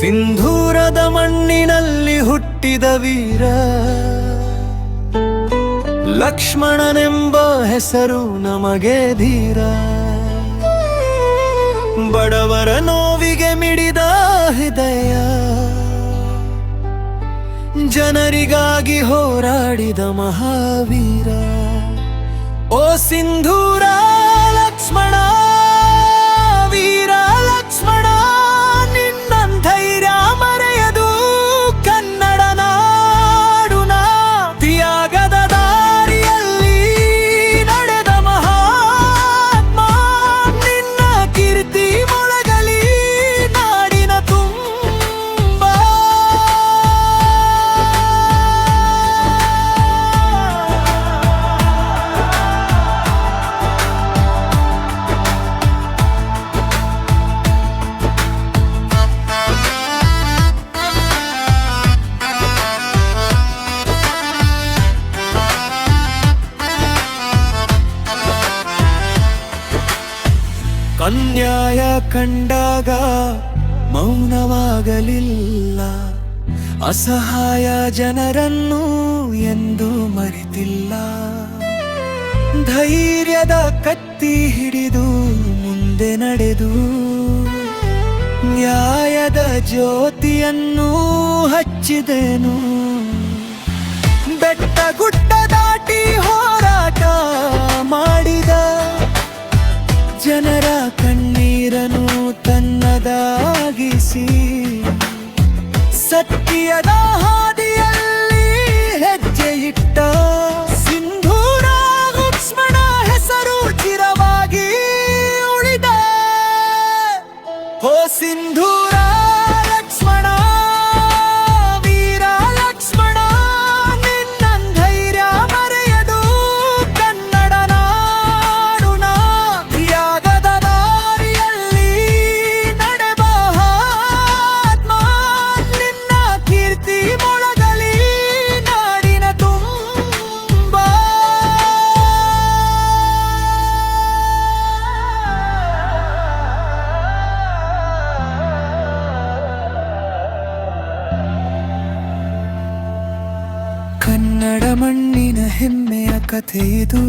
ಸಿಂಧೂರದ ಮಣ್ಣಿನಲ್ಲಿ ಹುಟ್ಟಿದ ವೀರ ಲಕ್ಷ್ಮಣನೆಂಬ ಹೆಸರು ನಮಗೆ ಧೀರ. ಬಡವರ ನೋವಿಗೆ ಮಿಡಿದ ಹೃದಯ, ಜನರಿಗಾಗಿ ಹೋರಾಡಿದ ಮಹಾವೀರ. ಓ ಸಿಂಧೂರ ಲಕ್ಷ್ಮಣ, ವೀರ ಲಕ್ಷ್ಮಣ, ನಿನ್ನ ಧೈರ್ಯ ಮರೆಯದು ಕನ್ನಡ ನಾಡುನ. ತ್ಯಾಗದ ದಾರಿಯಲ್ಲಿ ನಡೆದ ಮಹಾತ್ಮ, ನಿನ್ನ ಕೀರ್ತಿ ಮೊಳಗಲಿ ನಾಡಿನ ತುಂಬ. ಅನ್ಯಾಯ ಕಂಡಾಗ ಮೌನವಾಗಲಿಲ್ಲ, ಅಸಹಾಯ ಜನರನ್ನು ಎಂದು ಮರೆತಿಲ್ಲ. ಧೈರ್ಯದ ಕತ್ತಿ ಹಿಡಿದು ಮುಂದೆ ನಡೆದು ನ್ಯಾಯದ ಜ್ಯೋತಿಯನ್ನು ಹಚ್ಚಿದೆನು. ಬೆಟ್ಟ ಗುಡ್ಡ ದಾಟಿ ಹೋರಾಟ ಮಾಡಿದ, ಜನರ ಕಣ್ಣೀರನ್ನು ತನ್ನದಾಗಿಸಿ ಸತ್ಯದ ಹಾದಿಯಲ್ಲಿ ಹೆಜ್ಜೆ ಇಟ್ಟ. ಸಿಂಧೂರ ಲಕ್ಷ್ಮಣ ಹೆಸರು ಚಿರವಾಗಿ ಉಳಿದ. ಓ ಸಿಂಧೂರ ಲಕ್ಷ್ಮಣ, ವೀರ ಲಕ್ಷ್ಮಣ, ನಿನ್ನ ಧೈರ್ಯ ಮರೆಯದು ಕನ್ನಡ ನಾಡುನ. ತ್ಯಾಗದ ದಾರಿಯಲ್ಲಿ ನಡೆದ ಮಹಾತ್ಮ, ನಿನ್ನ ಕೀರ್ತಿ ಮೊಳಗಲಿ ನಾಡಿನ ತುಂಬ. ಕನ್ನಡ ಮಣ್ಣಿನ ಹೆಮ್ಮೆಯ ಕಥೆಯಿದು,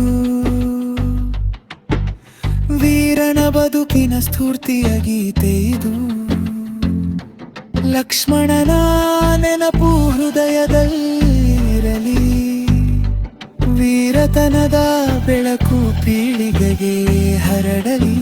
ವೀರನ ಬದುಕಿನ ಸ್ಫೂರ್ತಿಯ ಗೀತೆ ಇದು. ಲಕ್ಷ್ಮಣನ ನೆನಪು ಹೃದಯದಲ್ಲಿರಲಿ, ವೀರತನದ ಬೆಳಕು ಪೀಳಿಗೆಗೆ ಹರಡಲಿ.